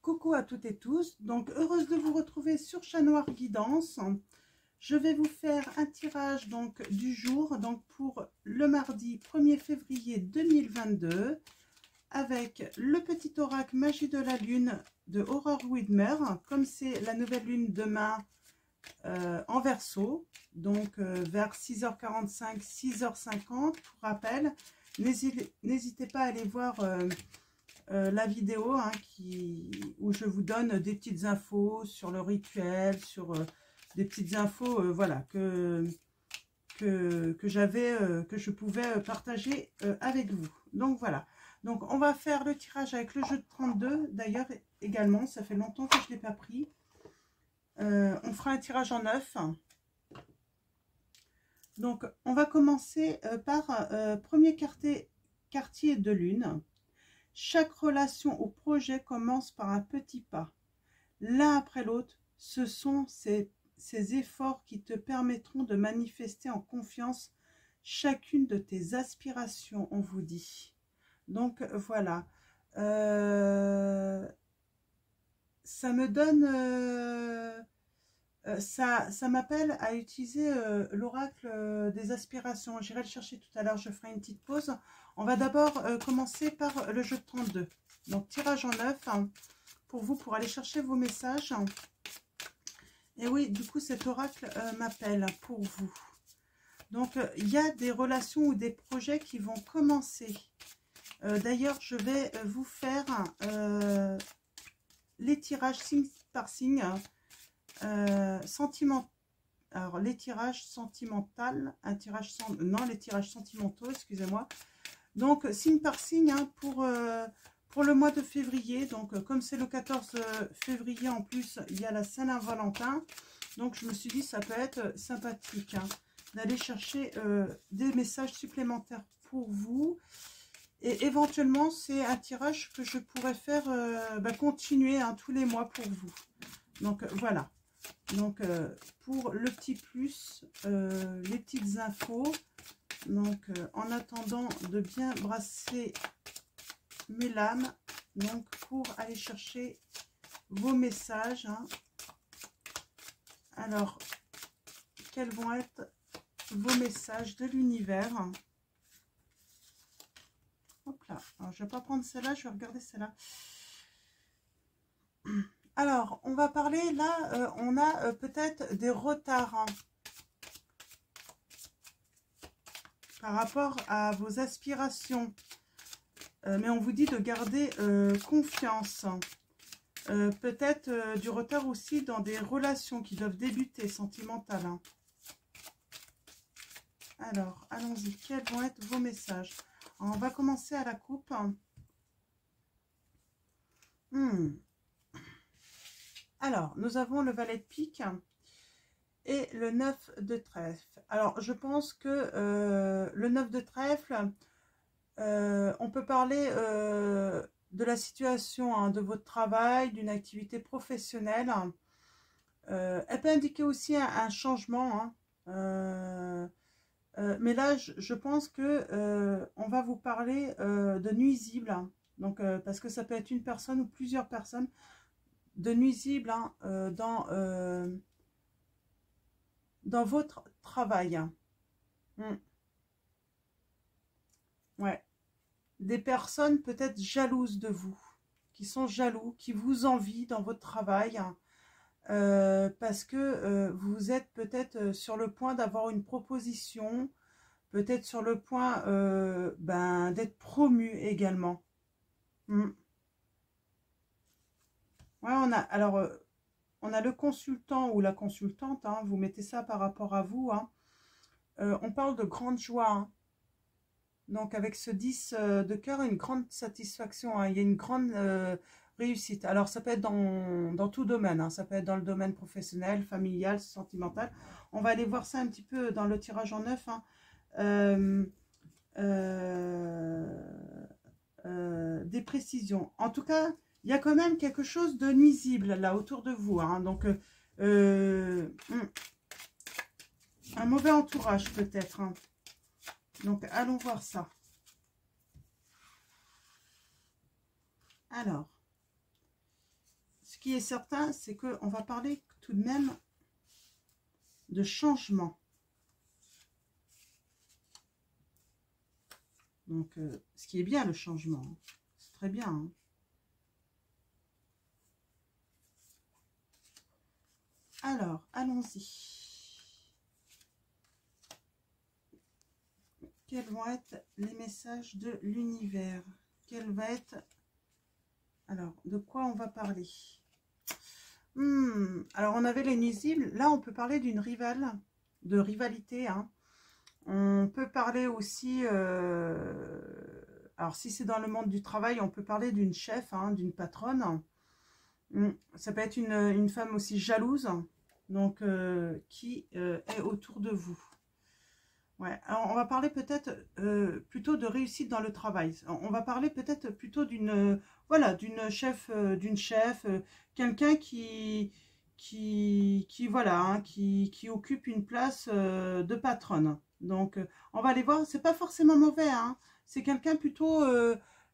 Coucou à toutes et tous, donc heureuse de vous retrouver sur Chat Noir Guidance. Je vais vous faire un tirage donc du jour, donc pour le mardi 1er février 2022, avec le petit oracle Magie de la Lune de Aurore Widmer, comme c'est la nouvelle lune demain en Verseau, donc vers 6h45, 6h50, pour rappel. N'hésitez pas à aller voir la vidéo où je vous donne des petites infos sur le rituel, sur des petites infos voilà, que je pouvais partager avec vous. Donc voilà, donc on va faire le tirage avec le jeu de 32 d'ailleurs également, ça fait longtemps que je ne l'ai pas pris. On fera un tirage en 9. Donc on va commencer par premier quartier de lune. Chaque relation ou projet commence par un petit pas. L'un après l'autre, ce sont ces efforts qui te permettront de manifester en confiance chacune de tes aspirations, on vous dit. Donc voilà. Ça me donne... ça m'appelle à utiliser l'oracle des aspirations. J'irai le chercher tout à l'heure, je ferai une petite pause. On va d'abord commencer par le jeu de 32. Donc tirage en 9 pour vous, pour aller chercher vos messages. Et oui, du coup cet oracle m'appelle pour vous. Donc il y a des relations ou des projets qui vont commencer. D'ailleurs, je vais vous faire les tirages signe par signe. Alors les tirages sentimentaux, les tirages sentimentaux, excusez-moi. Donc signe par signe pour le mois de février. Donc comme c'est le 14 février en plus, il y a la Saint-Valentin. Donc je me suis dit ça peut être sympathique d'aller chercher des messages supplémentaires pour vous. Et éventuellement c'est un tirage que je pourrais faire continuer tous les mois pour vous. Donc voilà. Donc pour le petit plus, les petites infos. Donc en attendant de bien brasser mes lames, donc pour aller chercher vos messages. Alors quels vont être vos messages de l'univers? Hop là, alors je vais pas prendre celle-là, je vais regarder celle-là. Alors, on va parler, là, on a peut-être des retards par rapport à vos aspirations. Mais on vous dit de garder confiance. Peut-être du retard aussi dans des relations qui doivent débuter, sentimentales. Alors, allons-y. Quels vont être vos messages? Alors, on va commencer à la coupe. Alors, nous avons le valet de pique et le 9 de trèfle. Alors, je pense que le 9 de trèfle, on peut parler de la situation de votre travail, d'une activité professionnelle. Elle peut indiquer aussi un changement. Mais là, je pense que on va vous parler de nuisibles. Donc, parce que ça peut être une personne ou plusieurs personnes. De nuisibles dans votre travail. Ouais. Des personnes peut-être jalouses de vous, qui sont jaloux, qui vous envient dans votre travail, parce que vous êtes peut-être sur le point d'avoir une proposition, peut-être sur le point d'être promu également. Ouais, on a le consultant ou la consultante, vous mettez ça par rapport à vous. On parle de grande joie. Donc avec ce 10 de cœur, une grande satisfaction. Il y a une grande réussite. Alors ça peut être dans tout domaine. Ça peut être dans le domaine professionnel, familial, sentimental. On va aller voir ça un petit peu dans le tirage en 9. Des précisions. En tout cas, il y a quand même quelque chose de nuisible là autour de vous. Donc, un mauvais entourage peut-être. Donc, allons voir ça. Alors, qui est certain, c'est qu'on va parler tout de même de changement. Donc, ce qui est bien, le changement. Hein. C'est très bien. Hein. Alors, allons-y. Quels vont être les messages de l'univers? Quel va être... Alors, de quoi on va parler? Alors, on avait les nuisibles. Là, on peut parler d'une rivalité. Hein. On peut parler aussi... alors, si c'est dans le monde du travail, on peut parler d'une chef, hein, d'une patronne. Ça peut être une femme aussi jalouse, donc qui est autour de vous. Ouais, alors on va parler peut-être plutôt de réussite dans le travail. On va parler peut-être plutôt d'une voilà, d'une chef, quelqu'un qui voilà, hein, qui occupe une place de patronne. Donc on va aller voir, c'est pas forcément mauvais, hein. C'est quelqu'un plutôt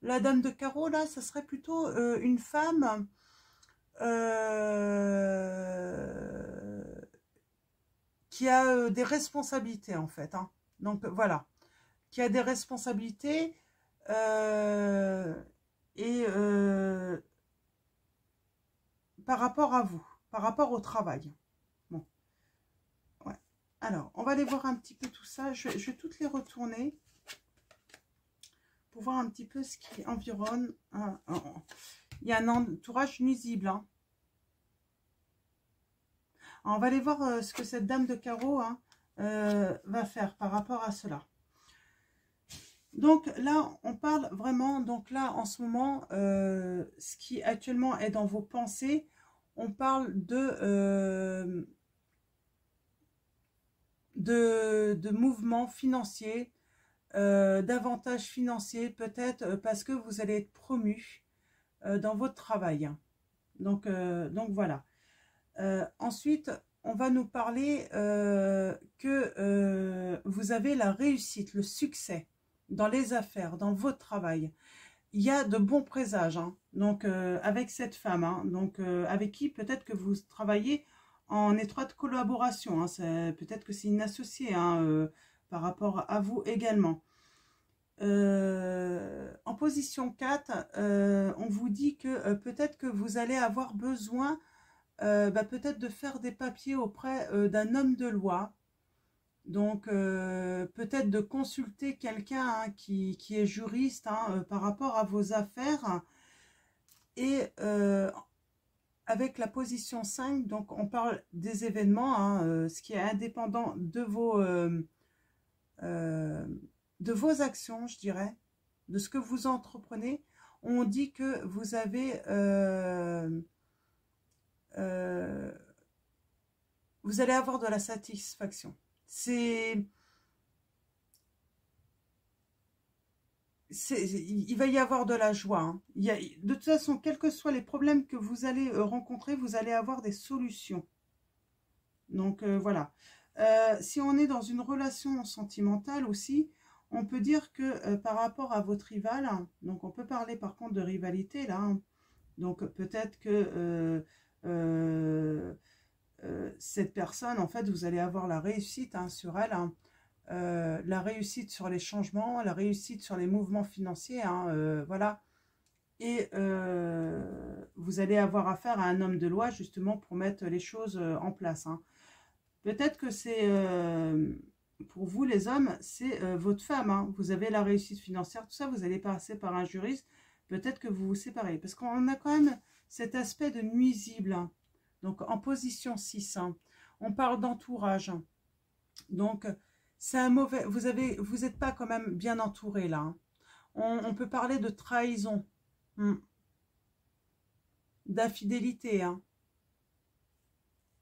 la dame de carreau là, ça serait plutôt une femme qui a des responsabilités en fait. Hein. Donc voilà, qui a des responsabilités et par rapport à vous, par rapport au travail. Bon, ouais. Alors, on va aller voir un petit peu tout ça. Je vais toutes les retourner pour voir un petit peu ce qui environne. Il y a un entourage nuisible. Hein. Alors, on va aller voir ce que cette dame de carreau hein, va faire par rapport à cela. Donc là, on parle vraiment, donc là, en ce moment, ce qui actuellement est dans vos pensées, on parle de mouvements financiers, d'avantages financiers, peut-être parce que vous allez être promu dans votre travail. Donc voilà. Ensuite, on va nous parler que vous avez la réussite, le succès dans les affaires, dans votre travail. Il y a de bons présages, hein, donc avec cette femme, hein, donc avec qui peut-être que vous travaillez en étroite collaboration. Hein, peut-être que c'est une associée hein, par rapport à vous également. En position 4, on vous dit que peut-être que vous allez avoir besoin peut-être de faire des papiers auprès d'un homme de loi. Donc, peut-être de consulter quelqu'un hein, qui est juriste hein, par rapport à vos affaires. Et avec la position 5, donc on parle des événements, hein, ce qui est indépendant de vos actions, je dirais, de ce que vous entreprenez. On dit que vous avez... vous allez avoir de la satisfaction. Il va y avoir de la joie. Hein. De toute façon, quels que soient les problèmes que vous allez rencontrer, vous allez avoir des solutions. Donc, voilà. Si on est dans une relation sentimentale aussi, on peut dire que par rapport à votre rival, hein, donc on peut parler par contre de rivalité là, hein, donc peut-être que cette personne, en fait, vous allez avoir la réussite hein, sur elle, hein, la réussite sur les changements, la réussite sur les mouvements financiers, hein, voilà. Et vous allez avoir affaire à un homme de loi, justement, pour mettre les choses en place. Hein. Peut-être que c'est, pour vous les hommes, c'est votre femme. Hein. Vous avez la réussite financière, tout ça, vous allez passer par un juriste. Peut-être que vous vous séparez. Parce qu'on a quand même cet aspect de nuisible. Hein. Donc, en position 6, hein. On parle d'entourage. Donc, c'est un mauvais... Vous n'êtes pas quand même bien entouré, là. Hein. On peut parler de trahison. D'infidélité, hein.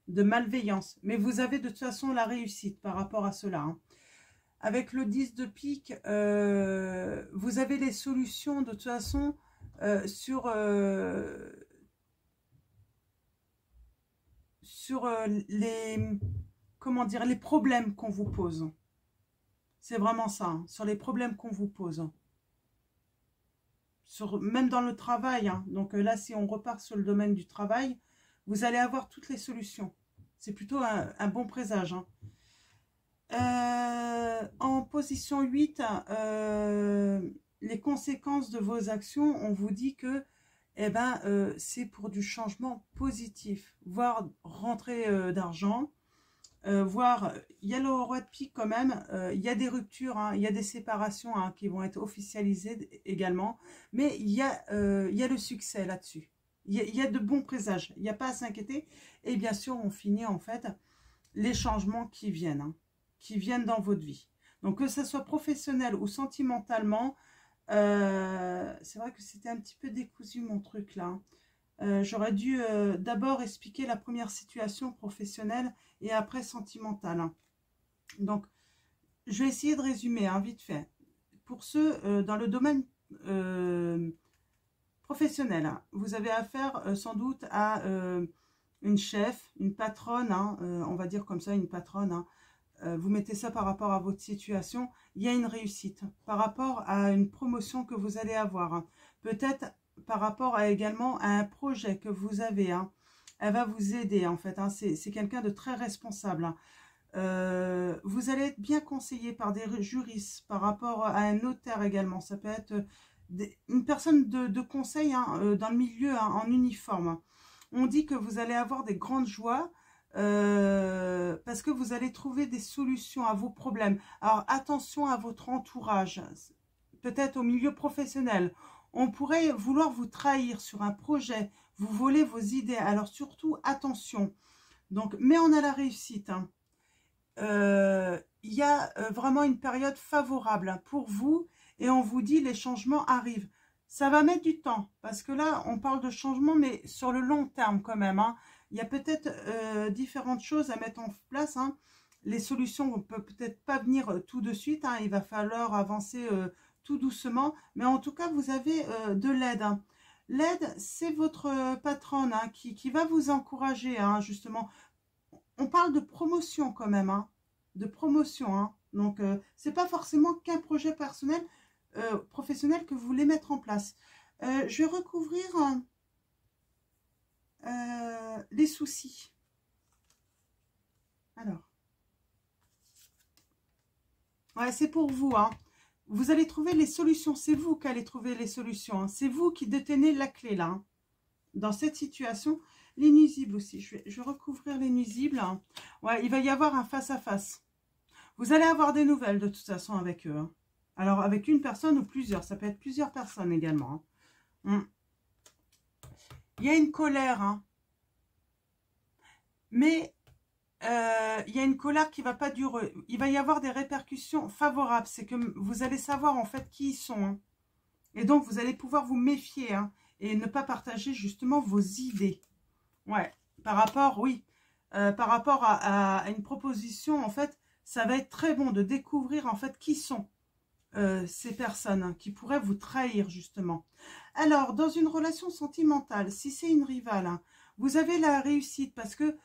De malveillance. Mais vous avez de toute façon la réussite par rapport à cela. Hein. Avec le 10 de pique, vous avez les solutions de toute façon sur les, comment dire, les problèmes qu'on vous pose. C'est vraiment ça, hein, sur les problèmes qu'on vous pose. Même dans le travail, hein. Donc là, si on repart sur le domaine du travail, vous allez avoir toutes les solutions. C'est plutôt un bon présage. Hein. En position 8, les conséquences de vos actions, on vous dit que eh ben, c'est pour du changement positif, voire rentrée d'argent, voire, il y a le roi de pique quand même, il y a des ruptures, hein, il y a des séparations hein, qui vont être officialisées également, mais il y a le succès là-dessus. Il y a de bons présages, il n'y a pas à s'inquiéter. Et bien sûr, on finit en fait les changements qui viennent. Hein, qui viennent dans votre vie. Donc que ce soit professionnel ou sentimentalement, c'est vrai que c'était un petit peu décousu mon truc là. J'aurais dû d'abord expliquer la première situation professionnelle et après sentimentale. Hein. Donc je vais essayer de résumer hein, vite fait. Pour ceux dans le domaine professionnel, hein, vous avez affaire sans doute à une chef, une patronne, hein, on va dire comme ça, une patronne, hein, vous mettez ça par rapport à votre situation, il y a une réussite par rapport à une promotion que vous allez avoir. Hein. Peut-être par rapport à également à un projet que vous avez. Hein. Elle va vous aider en fait. Hein. C'est quelqu'un de très responsable. Hein. Vous allez être bien conseillé par des juristes, par rapport à un notaire également. Ça peut être une personne de conseil hein, dans le milieu hein, en uniforme. On dit que vous allez avoir des grandes joies. Parce que vous allez trouver des solutions à vos problèmes. Alors attention à votre entourage, peut-être au milieu professionnel. On pourrait vouloir vous trahir sur un projet, vous voler vos idées. Alors surtout attention. Donc, mais on a la réussite. Hein. Y a vraiment une période favorable pour vous et on vous dit les changements arrivent. Ça va mettre du temps parce que là on parle de changement mais sur le long terme quand même. Hein. Il y a peut-être différentes choses à mettre en place. Hein. Les solutions ne peuvent peut-être pas venir tout de suite. Hein. Il va falloir avancer tout doucement. Mais en tout cas, vous avez de l'aide. Hein. L'aide, c'est votre patronne hein, qui va vous encourager. Hein, justement, on parle de promotion quand même. Hein, de promotion. Hein. Donc, ce n'est pas forcément qu'un projet personnel, professionnel que vous voulez mettre en place. Je vais recouvrir... les soucis. Alors, ouais, c'est pour vous. Hein. Vous allez trouver les solutions. C'est vous qui allez trouver les solutions. Hein. C'est vous qui détenez la clé là. Hein. Dans cette situation, les nuisibles aussi. Je vais recouvrir les nuisibles. Hein. Ouais, il va y avoir un face-à-face. Vous allez avoir des nouvelles de toute façon avec eux. Hein. Alors, avec une personne ou plusieurs. Ça peut être plusieurs personnes également. Hein. Il y a une colère. Hein. Mais il y a une colère qui ne va pas durer. Il va y avoir des répercussions favorables. C'est que vous allez savoir en fait qui ils sont. Hein. Et donc, vous allez pouvoir vous méfier hein, et ne pas partager justement vos idées. Ouais, par rapport, oui, par rapport à une proposition, en fait, ça va être très bon de découvrir en fait qui sont ces personnes hein, qui pourraient vous trahir justement. Alors, dans une relation sentimentale, si c'est une rivale, hein, vous avez la réussite parce que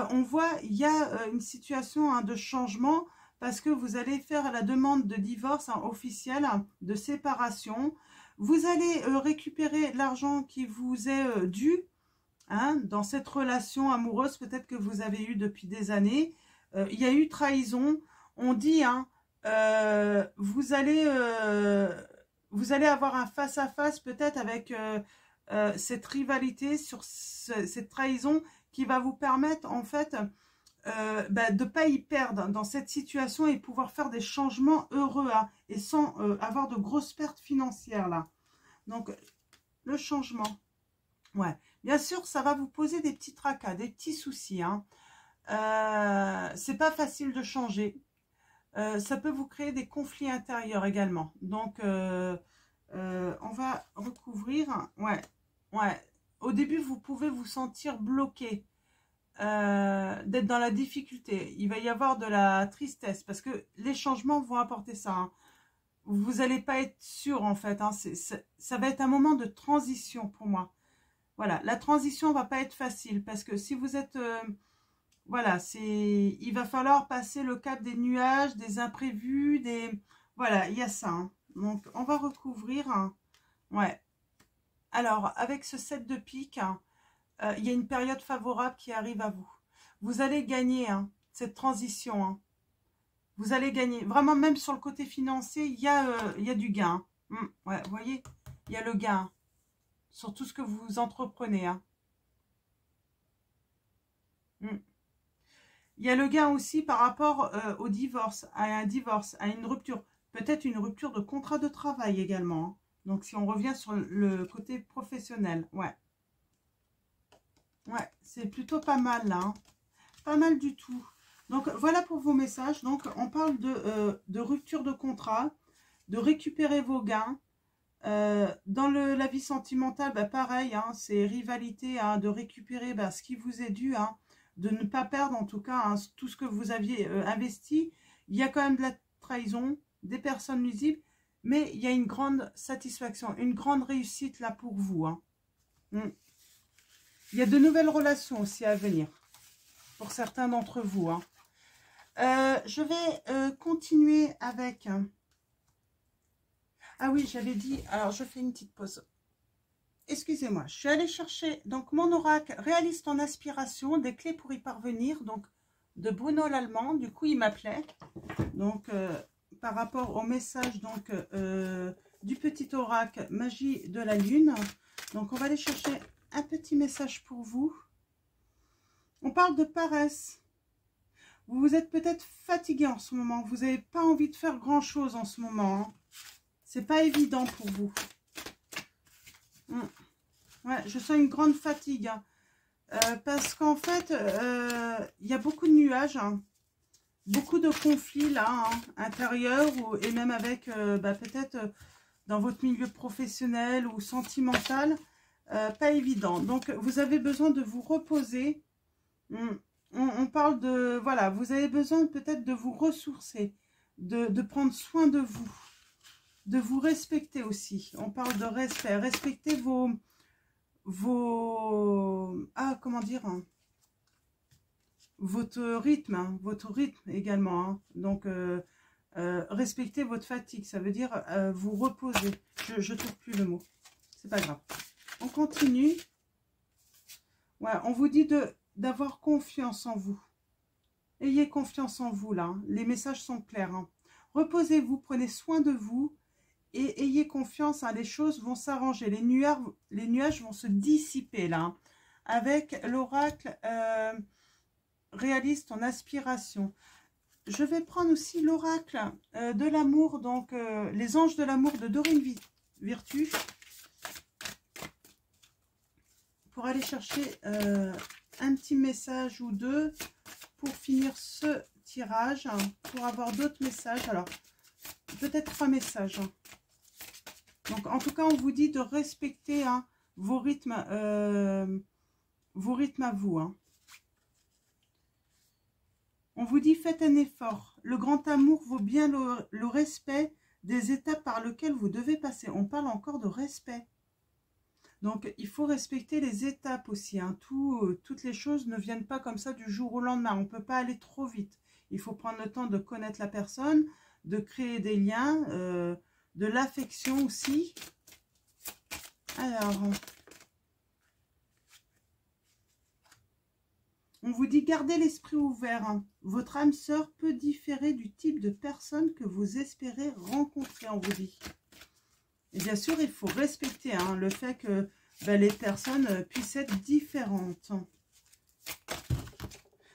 on voit, il y a une situation hein, de changement parce que vous allez faire la demande de divorce hein, officielle, hein, de séparation. Vous allez récupérer l'argent qui vous est dû hein, dans cette relation amoureuse peut-être que vous avez eue depuis des années. Il y a eu trahison. On dit, hein, vous allez avoir un face-à-face peut-être avec cette rivalité sur cette trahison qui va vous permettre en fait de ne pas y perdre dans cette situation et pouvoir faire des changements heureux hein, et sans avoir de grosses pertes financières là. Donc le changement, ouais, bien sûr ça va vous poser des petits tracas, des petits soucis. Hein. C'est pas facile de changer. Ça peut vous créer des conflits intérieurs également. Donc on va recouvrir. Ouais, ouais. Au début, vous pouvez vous sentir bloqué, d'être dans la difficulté. Il va y avoir de la tristesse parce que les changements vont apporter ça. Hein. Vous n'allez pas être sûr en fait. Hein. Ça va être un moment de transition pour moi. Voilà, la transition va pas être facile parce que si vous êtes... voilà, il va falloir passer le cap des nuages, des imprévus, voilà, il y a ça. Hein. Donc, on va recouvrir. Hein. Ouais. Alors, avec ce 7 de pique, hein, il y a une période favorable qui arrive à vous. Vous allez gagner hein, cette transition. Hein. Vous allez gagner. Vraiment, même sur le côté financier, il y a du gain. Ouais, vous voyez, il y a le gain sur tout ce que vous entreprenez. Hein. Il y a le gain aussi par rapport au divorce, à un divorce, à une rupture. Peut-être une rupture de contrat de travail également. Hein. Donc, si on revient sur le côté professionnel, ouais. Ouais, c'est plutôt pas mal là. Hein. Pas mal du tout. Donc, voilà pour vos messages. Donc, on parle de rupture de contrat, de récupérer vos gains. Dans la vie sentimentale, bah, pareil, hein, c'est rivalité, hein, de récupérer bah, ce qui vous est dû, hein, de ne pas perdre en tout cas hein, tout ce que vous aviez investi. Il y a quand même de la trahison, des personnes nuisibles, mais il y a une grande satisfaction, une grande réussite là pour vous. Hein. Il y a de nouvelles relations aussi à venir, pour certains d'entre vous. Hein. Je vais continuer avec... Ah oui, j'avais dit... Alors, je fais une petite pause. Excusez-moi, je suis allée chercher donc mon oracle réaliste en aspiration, des clés pour y parvenir, donc de Bruno Lallemand. Du coup, il m'appelait. Donc, par rapport au message donc du petit oracle magie de la lune. Donc, on va aller chercher un petit message pour vous. On parle de paresse. Vous êtes peut-être fatigué en ce moment. Vous n'avez pas envie de faire grand-chose en ce moment. Hein. C'est pas évident pour vous. Ouais, je sens une grande fatigue. Hein. Parce qu'en fait, il y a beaucoup de nuages. Hein. Beaucoup de conflits là, hein, intérieurs et même avec peut-être dans votre milieu professionnel ou sentimental. Pas évident. Donc, vous avez besoin de vous reposer. On parle de... Voilà, vous avez besoin peut-être de vous ressourcer, de prendre soin de vous respecter aussi. On parle de respect. Respecter ah, comment dire hein, votre rythme également. Hein. Donc, respecter votre fatigue. Ça veut dire vous reposer. Je ne trouve plus le mot. C'est pas grave. On continue. Ouais, on vous dit d'avoir confiance en vous. Ayez confiance en vous, là. Hein. Les messages sont clairs. Hein. Reposez-vous, prenez soin de vous et ayez confiance. Hein. Les choses vont s'arranger. Les nuages vont se dissiper, là. Hein. Avec l'oracle réaliste en aspiration. Je vais prendre aussi l'oracle de l'amour, donc les anges de l'amour de Dorine Virtue. Pour aller chercher un petit message ou deux pour finir ce tirage, hein, pour avoir d'autres messages. Alors, peut-être 3 messages. Hein. Donc, en tout cas, on vous dit de respecter hein, vos rythmes à vous. Hein. On vous dit, faites un effort. Le grand amour vaut bien le respect des étapes par lesquelles vous devez passer. On parle encore de respect. Donc, il faut respecter les étapes aussi. Hein. Toutes les choses ne viennent pas comme ça du jour au lendemain. On ne peut pas aller trop vite. Il faut prendre le temps de connaître la personne, de créer des liens, de l'affection aussi. Alors, on vous dit, gardez l'esprit ouvert. Hein. Votre âme sœur peut différer du type de personne que vous espérez rencontrer, on vous dit. Et bien sûr, il faut respecter hein, le fait que les personnes puissent être différentes.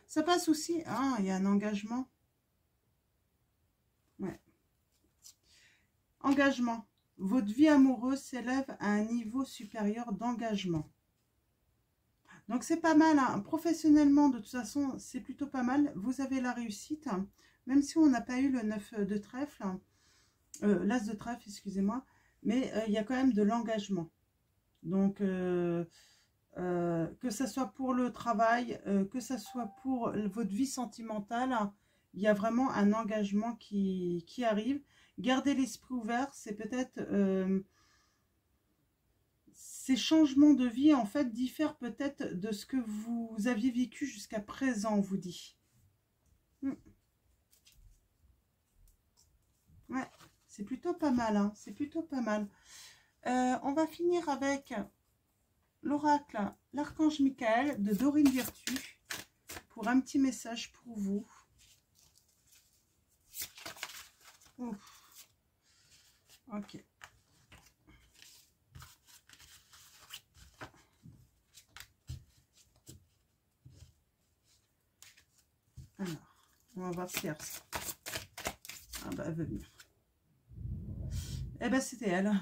Ça passe aussi... Ah, il y a un engagement. Ouais. Engagement. Votre vie amoureuse s'élève à un niveau supérieur d'engagement. Donc, c'est pas mal. Hein. Professionnellement, de toute façon, c'est plutôt pas mal. Vous avez la réussite. Hein. Même si on n'a pas eu le 9 de trèfle. Hein. L'as de trèfle, excusez-moi. Mais il y a quand même de l'engagement. Donc, que ce soit pour le travail, que ce soit pour votre vie sentimentale, il y a vraiment un engagement qui arrive. Gardez l'esprit ouvert, c'est peut-être... ces changements de vie, en fait, diffèrent peut-être de ce que vous aviez vécu jusqu'à présent, on vous dit. Ouais, c'est plutôt pas mal, hein, c'est plutôt pas mal. On va finir avec l'oracle, l'archange Michael de Dorine Virtue, pour un petit message pour vous. Ouf. Ok. Alors, on va voir si elle ressort. Ah bah, elle veut venir. Eh ben, c'était elle.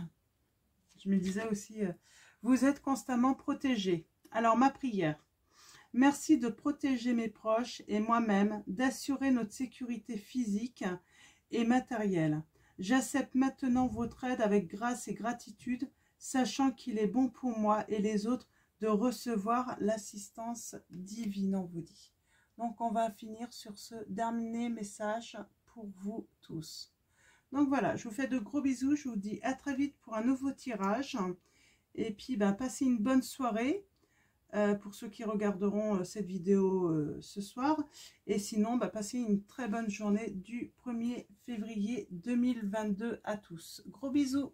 Je me disais aussi, vous êtes constamment protégés. Alors, ma prière. Merci de protéger mes proches et moi-même, d'assurer notre sécurité physique et matérielle. J'accepte maintenant votre aide avec grâce et gratitude, sachant qu'il est bon pour moi et les autres de recevoir l'assistance divine, on vous dit. Donc, on va finir sur ce dernier message pour vous tous. Donc, voilà, je vous fais de gros bisous. Je vous dis à très vite pour un nouveau tirage. Et puis, ben, passez une bonne soirée pour ceux qui regarderont cette vidéo ce soir. Et sinon, ben, passez une très bonne journée du 1er février 2022 à tous. Gros bisous.